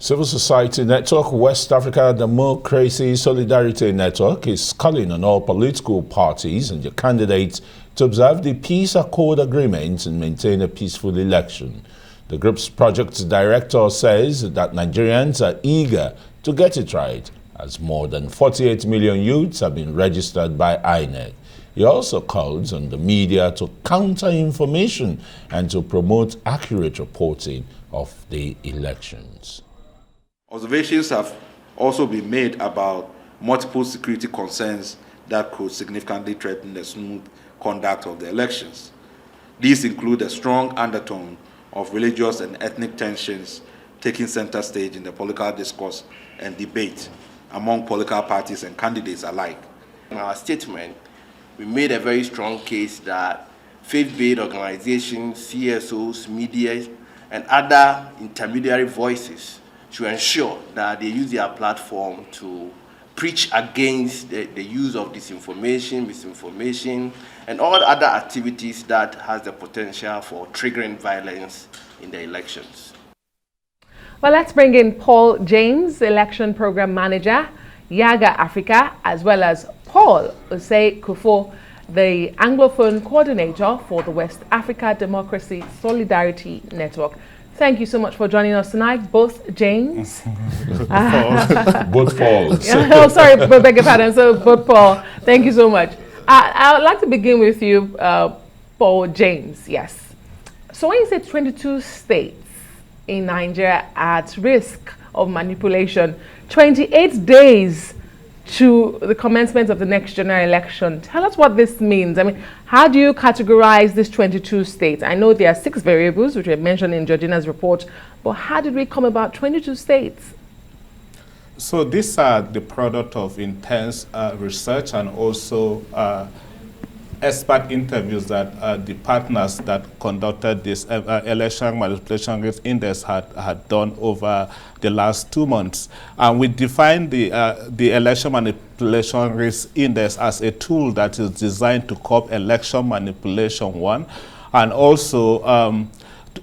Civil Society Network, West Africa Democracy Solidarity Network is calling on all political parties and their candidates to observe the Peace Accord agreement and maintain a peaceful election. The group's project director says that Nigerians are eager to get it right, as more than 48 million youths have been registered by INEC. He also calls on the media to counter information and to promote accurate reporting of the elections. Observations have also been made about multiple security concerns that could significantly threaten the smooth conduct of the elections. These include a strong undertone of religious and ethnic tensions taking center stage in the political discourse and debate among political parties and candidates alike. In our statement, we made a very strong case that faith-based organizations, CSOs, media, and other intermediary voices to ensure that they use their platform to preach against the use of disinformation, misinformation, and all other activities that has the potential for triggering violence in the elections. Well, let's bring in Paul James, Election Program Manager, Yaga Africa, as well as Paul Osei Kufo, the Anglophone Coordinator for the West Africa Democracy Solidarity Network. Thank you so much for joining us tonight, both James. Both Pauls. Oh, sorry, beg your pardon. So, both Paul. Thank you so much. I would like to begin with you, Paul James. Yes. So, when you say 22 states in Nigeria are at risk of manipulation, 28 days to the commencement of the next general election. Tell us what this means. I mean, how do you categorize these 22 states? I know there are 6 variables, which were mentioned in Georgina's report, but how did we come about 22 states? So these are the product of intense research and also expert interviews that the partners that conducted this election manipulation risk index had done over the last 2 months. And we defined the election manipulation risk index as a tool that is designed to curb election manipulation, one, and also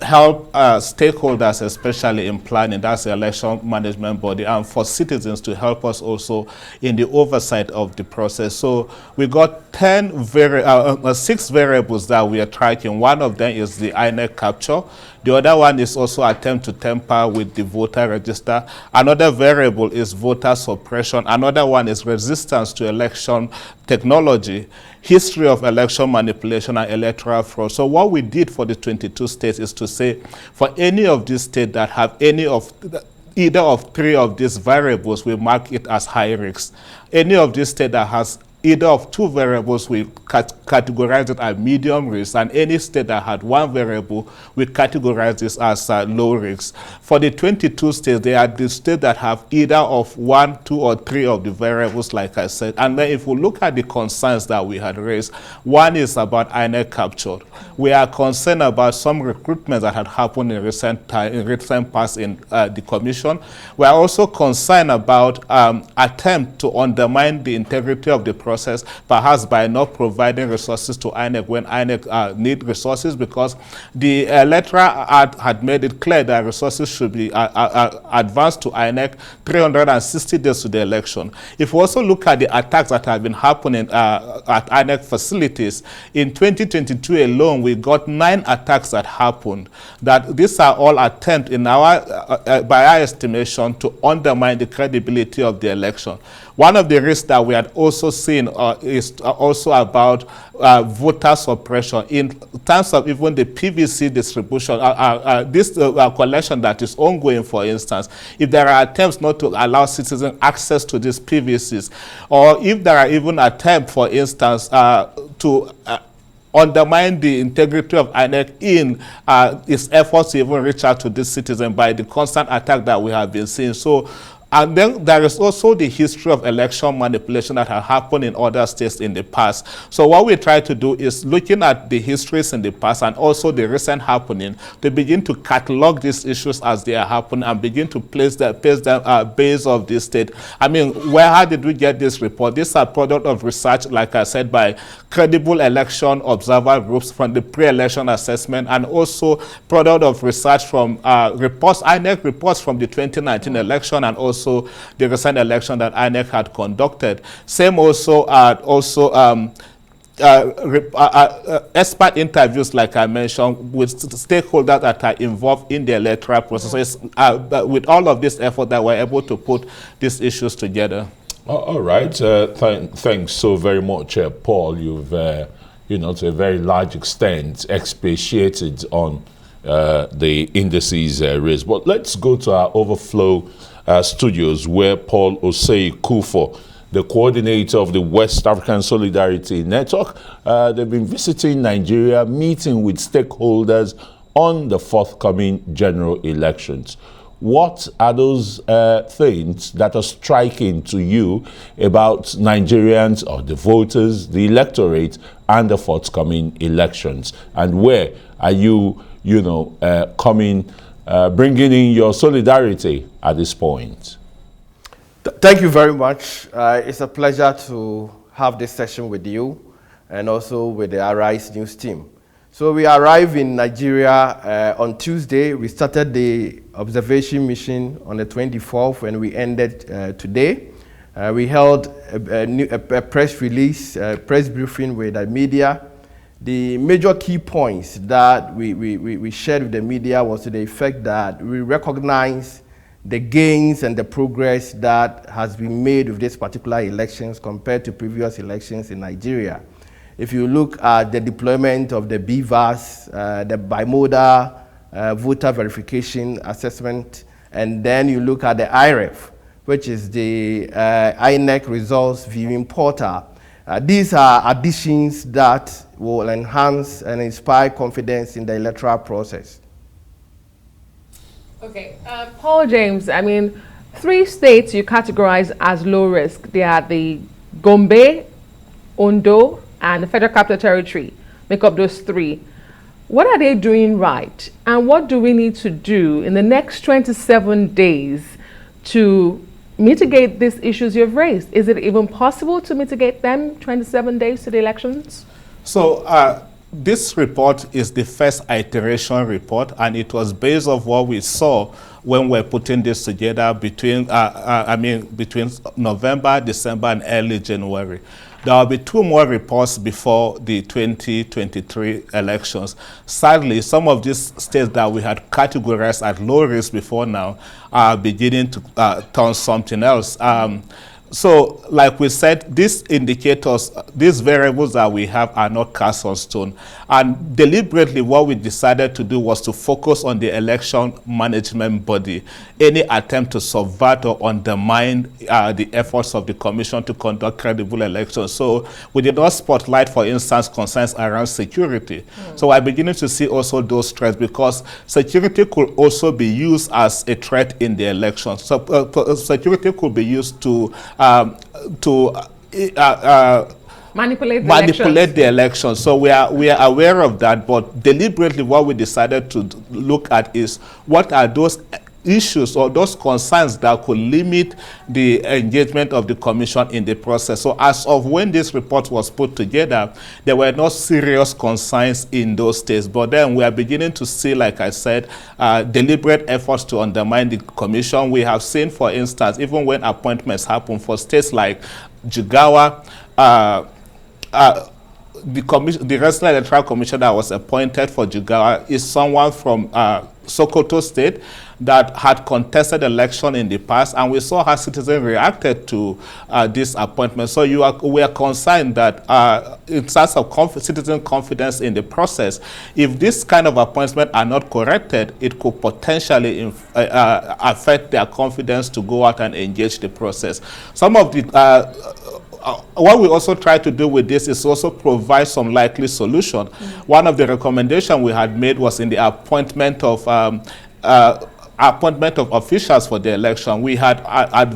help stakeholders, especially in planning, that's the election management body, and for citizens to help us also in the oversight of the process. So we got 6 variables that we are tracking. One of them is the INEC capture. The other one is also attempt to tamper with the voter register. Another variable is voter suppression. Another one is resistance to election technology, history of election manipulation, and electoral fraud. So what we did for the 22 states is to say, for any of these states that have either of 3 of these variables, we mark it as high risk. Any of these states that has either of 2 variables, we categorize it as medium risk, and any state that had 1 variable, we categorize this as low risk. For the 22 states, they are the states that have either of 1, 2, or 3 of the variables, like I said. And then if we look at the concerns that we had raised, one is about INEC capture. We are concerned about some recruitment that had happened in recent past in the commission. We are also concerned about attempt to undermine the integrity of the process, perhaps by not providing resources to INEC when INEC need resources, because the electoral act had made it clear that resources should be advanced to INEC 360 days to the election. If we also look at the attacks that have been happening at INEC facilities, in 2022 alone, we got 9 attacks that happened. That these are all attempts in our, by our estimation, to undermine the credibility of the election. One of the risks that we had also seen is also about voter suppression in terms of even the PVC distribution, this collection that is ongoing, for instance. If there are attempts not to allow citizens access to these PVCs, or if there are even attempts, for instance, to undermine the integrity of INEC in its efforts to even reach out to this citizen by the constant attack that we have been seeing. So And then there is also the history of election manipulation that have happened in other states in the past. So what we try to do is looking at the histories in the past and also the recent happening to begin to catalog these issues as they are happening and begin to place them base of this state. I mean, how did we get this report? These are product of research, like I said, by credible election observer groups from the pre-election assessment, and also product of research from reports, INEC reports from the 2019 election, and also the recent election that INEC had conducted. Same also expert interviews, like I mentioned, with stakeholders that are involved in the electoral process. So it's, with all of this effort that we're able to put these issues together. All right. Thanks so very much, Paul. You've, to a very large extent, expatiated on the indices raised. But let's go to our overflow studios, where Paul Osei Kufo, the coordinator of the West African Solidarity Network, they've been visiting Nigeria, meeting with stakeholders on the forthcoming general elections. What are those things that are striking to you about Nigerians, or the voters, the electorate, and the forthcoming elections? And where are you, bringing in your solidarity at this point? Thank you very much. It's a pleasure to have this session with you and also with the Arise News team. So we arrived in Nigeria on Tuesday. We started the observation mission on the 24th, and we ended today. We held a press release, press briefing with the media. The major key points that we shared with the media was to the effect that we recognize the gains and the progress that has been made with these particular elections compared to previous elections in Nigeria. If you look at the deployment of the BVAS, the bimodal voter verification assessment, and then you look at the IREF, which is the INEC results viewing portal. These are additions that will enhance and inspire confidence in the electoral process. Okay, Paul James, I mean, 3 states you categorize as low risk. They are the Gombe, Ondo, and the Federal Capital Territory. Make up those 3. What are they doing right? And what do we need to do in the next 27 days to mitigate these issues you've raised? Is it even possible to mitigate them 27 days to the elections? So this report is the first iteration report, and it was based on what we saw when we're putting this together between November, December, and early January. There will be 2 more reports before the 2023 elections. Sadly, some of these states that we had categorized at low risk before now are beginning to turn something else. So, like we said, these indicators, these variables that we have are not cast on stone. And deliberately, what we decided to do was to focus on the election management body. Any attempt to subvert or undermine the efforts of the Commission to conduct credible elections. So, we did not spotlight, for instance, concerns around security. So, I'm beginning to see also those threats, because security could also be used as a threat in the elections. So, security could be used to manipulate the elections. So we are aware of that, but deliberately what we decided to look at is what are those issues or those concerns that could limit the engagement of the Commission in the process. So as of when this report was put together, there were no serious concerns in those states. But then we are beginning to see, like I said, deliberate efforts to undermine the Commission. We have seen, for instance, even when appointments happen for states like Jigawa, the National Electoral Commission that was appointed for Jigawa is someone from Sokoto State that had contested election in the past, and we saw how citizens reacted to this appointment. So we are concerned that in terms of citizen confidence in the process, if this kind of appointments are not corrected, it could potentially affect their confidence to go out and engage the process. Some of the what we also try to do with this is also provide some likely solution. One of the recommendations we had made was in the appointment of appointment of officials for the election, we had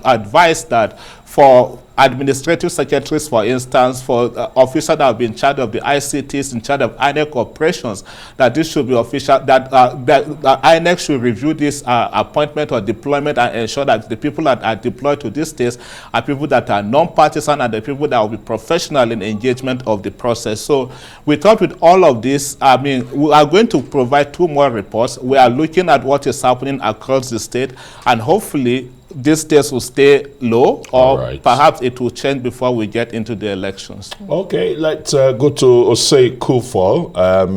advised that for administrative secretaries, for instance, for officers that have been in charge of the ICTs, in charge of INEC operations, that this should be official, that INEC should review this appointment or deployment and ensure that the people that are deployed to these states are people that are non-partisan and the people that will be professional in engagement of the process. So we thought with all of this, I mean, we are going to provide 2 more reports. We are looking at what is happening across the state, and hopefully these days will stay low, or perhaps it will change before we get into the elections. Okay, let's go to Osei Kufo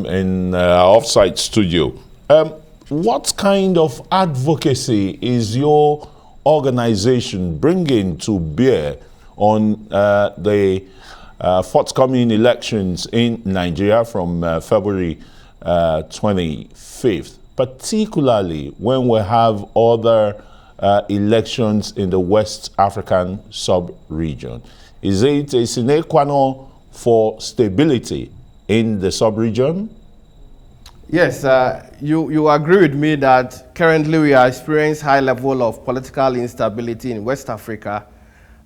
in our offsite studio. What kind of advocacy is your organization bringing to bear on the forthcoming elections in Nigeria from February 25th, particularly when we have other elections in the West African sub-region? Is it a sine qua non for stability in the sub-region? Yes, you agree with me that currently we are experiencing high level of political instability in West Africa.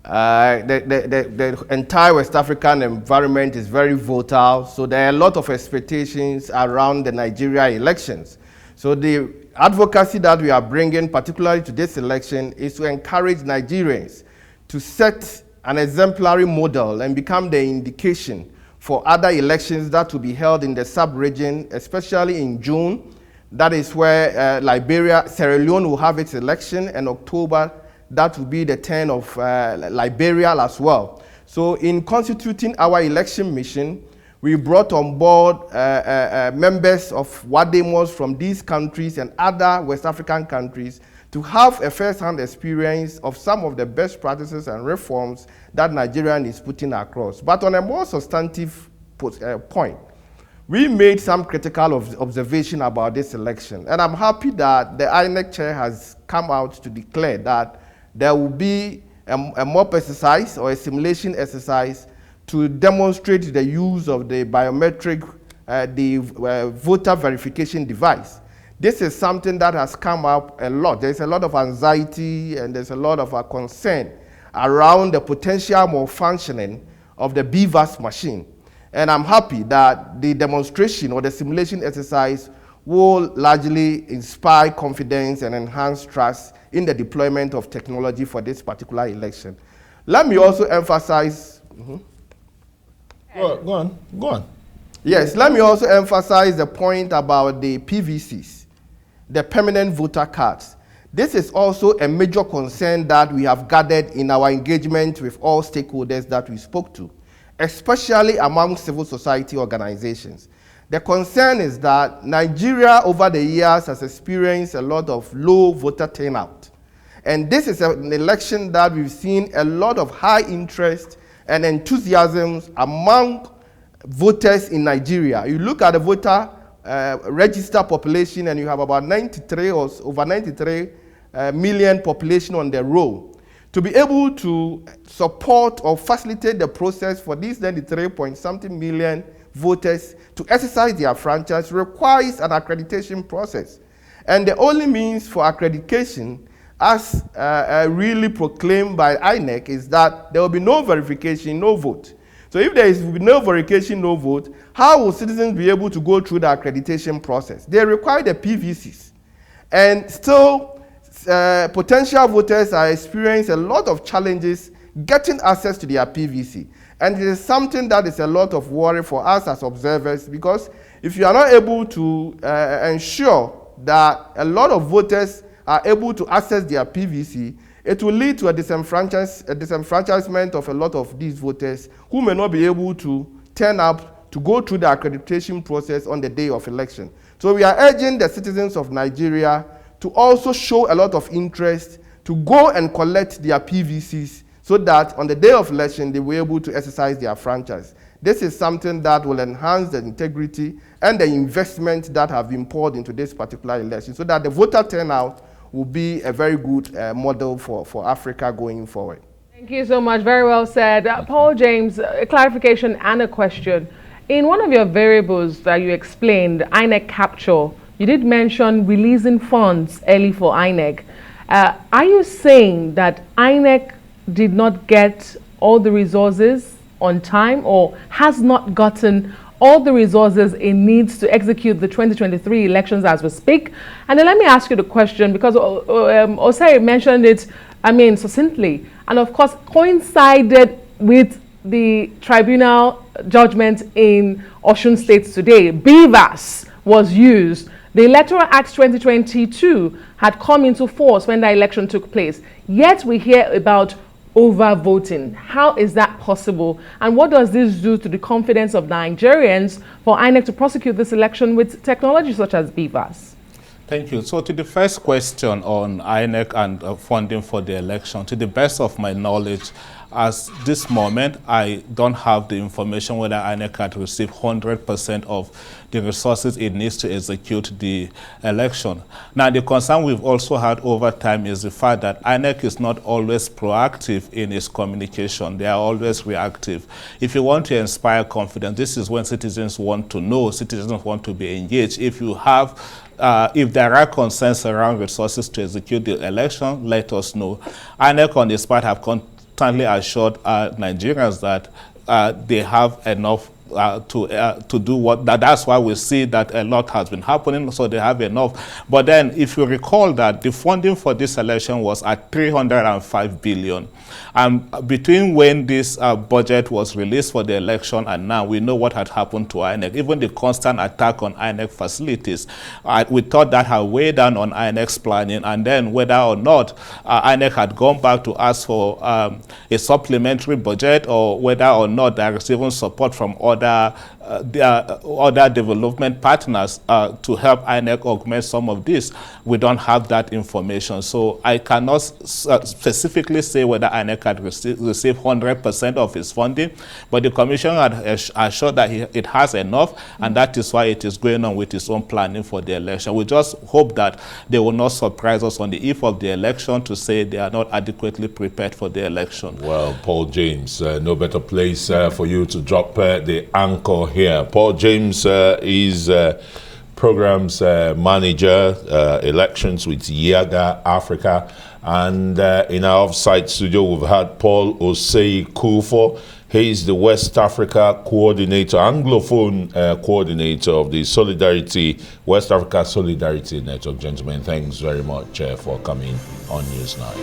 The entire West African environment is very volatile, so there are a lot of expectations around the Nigeria elections. So the advocacy that we are bringing, particularly to this election, is to encourage Nigerians to set an exemplary model and become the indication for other elections that will be held in the sub-region, especially in June. That is where Sierra Leone will have its election, and October, that will be the turn of Liberia as well. So in constituting our election mission, we brought on board members of WADEMOS from these countries and other West African countries to have a first-hand experience of some of the best practices and reforms that Nigeria is putting across. But on a more substantive point, we made some critical observation about this election. And I'm happy that the INEC chair has come out to declare that there will be a mock exercise or a simulation exercise to demonstrate the use of the biometric, voter verification device. This is something that has come up a lot. There's a lot of anxiety and there's a lot of concern around the potential malfunctioning of the BVAS machine. And I'm happy that the demonstration or the simulation exercise will largely inspire confidence and enhance trust in the deployment of technology for this particular election. Let me also emphasize. Go on. Yes, let me also emphasize the point about the PVCs, the permanent voter cards. This is also a major concern that we have gathered in our engagement with all stakeholders that we spoke to, especially among civil society organizations. The concern is that Nigeria over the years has experienced a lot of low voter turnout. And this is an election that we've seen a lot of high interest and enthusiasm among voters in Nigeria. You look at the voter register population and you have about 93 or over 93 million population on the roll. To be able to support or facilitate the process for these 93-point-something million voters to exercise their franchise requires an accreditation process. And the only means for accreditation, as really proclaimed by INEC, is that there will be no verification, no vote. So if there is no verification, no vote, how will citizens be able to go through the accreditation process? They require the PVCs. And still, potential voters are experiencing a lot of challenges getting access to their PVC. And it is something that is a lot of worry for us as observers, because if you are not able to ensure that a lot of voters are able to access their PVC, it will lead to a disenfranchisement of a lot of these voters who may not be able to turn up to go through the accreditation process on the day of election. So we are urging the citizens of Nigeria to also show a lot of interest to go and collect their PVCs so that on the day of election they will be able to exercise their franchise. This is something that will enhance the integrity and the investment that have been poured into this particular election, so that the voter turnout will be a very good model for Africa going forward. Thank you so much. Very well said. Paul James, a clarification and a question. In one of your variables that you explained, INEC capture you did mention releasing funds early for INEC. Are you saying that INEC did not get all the resources on time, or has not gotten all the resources it needs to execute the 2023 elections as we speak? And then let me ask you the question, because Osei mentioned it, succinctly, and of course coincided with the tribunal judgment in Osun State today. BVAS was used. The Electoral Act 2022 had come into force when the election took place. Yet we hear about overvoting. How is that possible? And what does this do to the confidence of Nigerians for INEC to prosecute this election with technology such as BVAS? Thank you. So to the first question on INEC and funding for the election, to the best of my knowledge, as this moment, I don't have the information whether INEC had received 100% of the resources it needs to execute the election. Now, the concern we've also had over time is the fact that INEC is not always proactive in its communication. They are always reactive. If you want to inspire confidence, this is when citizens want to know, citizens want to be engaged. If you have if there are concerns around resources to execute the election, let us know. INEC on this part have constantly assured Nigerians that they have enough to do what, that's why we see that a lot has been happening, so they have enough. But then if you recall that the funding for this election was at 305 billion. Between when this budget was released for the election and now, we know what had happened to INEC. Even the constant attack on INEC facilities, we thought that had weighed down on INEC's planning, and then whether or not INEC had gone back to ask for a supplementary budget, or whether or not they are receiving support from other development partners to help INEC augment some of this. We don't have that information. So I cannot specifically say whether INEC had received 100% of its funding, but the Commission had assured that it has enough, and that is why it is going on with its own planning for the election. We just hope that they will not surprise us on the eve of the election to say they are not adequately prepared for the election. Well, Paul James, no better place for you to drop the anchor here. Paul James is programs manager, elections with Yaga Africa. And in our off-site studio, we've had Paul Osei Kufo. He is the West Africa coordinator, Anglophone coordinator of the Solidarity, West Africa Solidarity Network. Gentlemen, thanks very much for coming on Newsnight.